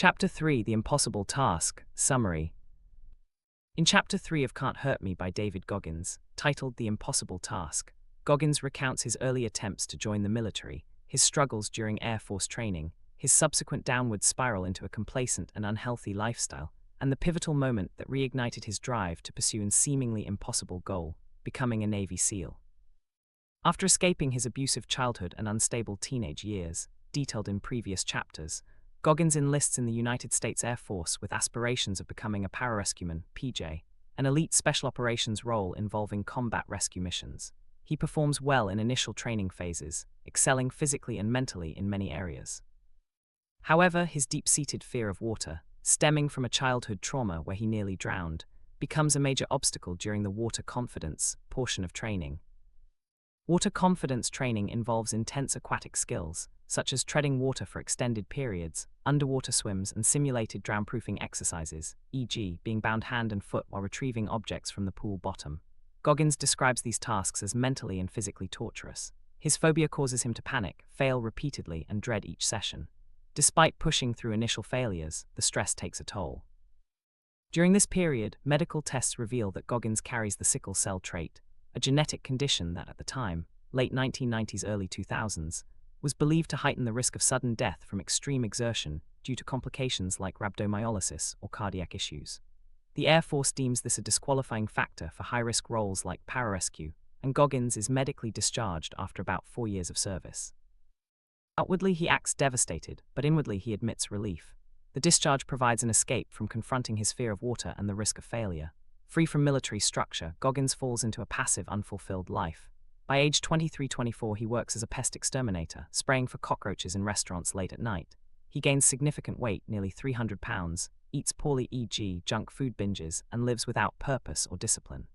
Chapter 3: The Impossible Task. Summary. In Chapter 3 of Can't Hurt Me by David Goggins, titled The Impossible Task, Goggins recounts his early attempts to join the military, his struggles during Air Force training, his subsequent downward spiral into a complacent and unhealthy lifestyle, and the pivotal moment that reignited his drive to pursue a seemingly impossible goal, becoming a Navy SEAL. After escaping his abusive childhood and unstable teenage years, detailed in previous chapters, Goggins enlists in the United States Air Force with aspirations of becoming a pararescueman, PJ, an elite special operations role involving combat rescue missions. He performs well in initial training phases, excelling physically and mentally in many areas. However, his deep-seated fear of water, stemming from a childhood trauma where he nearly drowned, becomes a major obstacle during the water confidence portion of training. Water confidence training involves intense aquatic skills, such as treading water for extended periods, underwater swims, and simulated drown-proofing exercises, e.g., being bound hand and foot while retrieving objects from the pool bottom. Goggins describes these tasks as mentally and physically torturous. His phobia causes him to panic, fail repeatedly, and dread each session. Despite pushing through initial failures, the stress takes a toll. During this period, medical tests reveal that Goggins carries the sickle cell trait, a genetic condition that at the time, late 1990s, early 2000s, was believed to heighten the risk of sudden death from extreme exertion due to complications like rhabdomyolysis or cardiac issues. The Air Force deems this a disqualifying factor for high-risk roles like pararescue, and Goggins is medically discharged after about 4 years of service. Outwardly, he acts devastated, but inwardly he admits relief. The discharge provides an escape from confronting his fear of water and the risk of failure. Free from military structure, Goggins falls into a passive, unfulfilled life. By age 23-24, he works as a pest exterminator, spraying for cockroaches in restaurants late at night. He gains significant weight, nearly 300 pounds, eats poorly, e.g., junk food binges, and lives without purpose or discipline.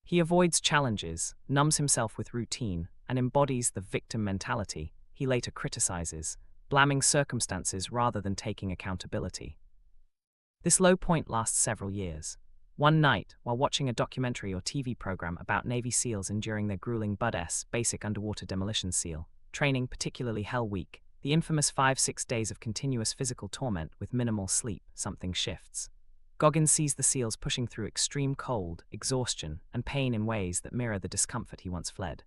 He avoids challenges, numbs himself with routine, and embodies the victim mentality he later criticizes, blaming circumstances rather than taking accountability. This low point lasts several years. One night, while watching a documentary or TV program about Navy SEALs enduring their grueling BUD-S, basic underwater demolition SEAL, training, particularly Hell Week, the infamous 5-6 days of continuous physical torment with minimal sleep, something shifts. Goggins sees the SEALs pushing through extreme cold, exhaustion, and pain in ways that mirror the discomfort he once fled.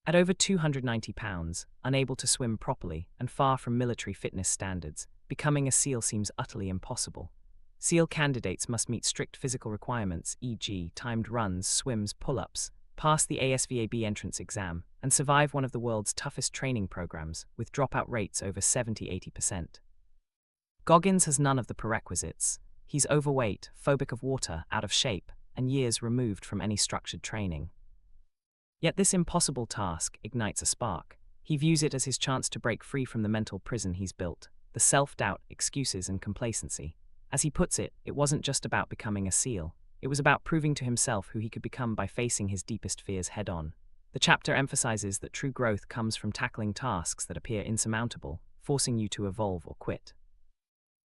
At over 290 pounds, unable to swim properly, and far from military fitness standards, becoming a SEAL seems utterly impossible. SEAL candidates must meet strict physical requirements, e.g., timed runs, swims, pull-ups, pass the ASVAB entrance exam, and survive one of the world's toughest training programs, with dropout rates over 70–80%. Goggins has none of the prerequisites. He's overweight, phobic of water, out of shape, and years removed from any structured training. Yet this impossible task ignites a spark. He views it as his chance to break free from the mental prison he's built, the self-doubt, excuses, and complacency. As he puts it, it wasn't just about becoming a SEAL. It was about proving to himself who he could become by facing his deepest fears head-on. The chapter emphasizes that true growth comes from tackling tasks that appear insurmountable, forcing you to evolve or quit.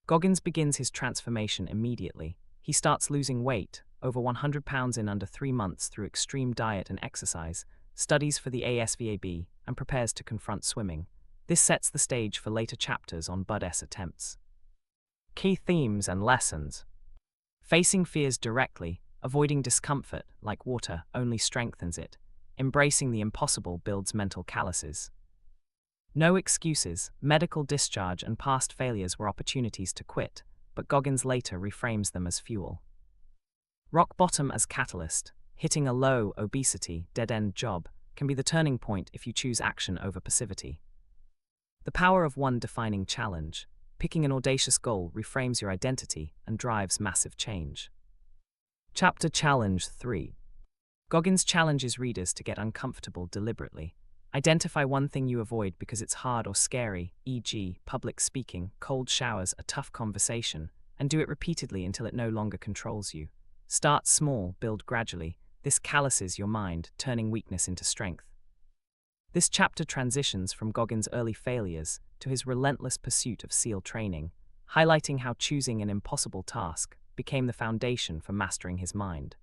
Goggins begins his transformation immediately. He starts losing weight, over 100 pounds in under 3 months through extreme diet and exercise, studies for the ASVAB, and prepares to confront swimming. This sets the stage for later chapters on BUD-S attempts. Key themes and lessons. Facing fears directly, avoiding discomfort, like water, only strengthens it. Embracing the impossible builds mental calluses. No excuses, medical discharge and past failures were opportunities to quit, but Goggins later reframes them as fuel. Rock bottom as catalyst. Hitting a low, obesity, dead-end job can be the turning point if you choose action over passivity. The power of one defining challenge. Picking an audacious goal reframes your identity and drives massive change. Chapter Challenge 3. Goggins challenges readers to get uncomfortable deliberately. Identify one thing you avoid because it's hard or scary, e.g., public speaking, cold showers, a tough conversation, and do it repeatedly until it no longer controls you. Start small, build gradually. This calluses your mind, turning weakness into strength. This chapter transitions from Goggins' early failures to his relentless pursuit of SEAL training, highlighting how choosing an impossible task became the foundation for mastering his mind.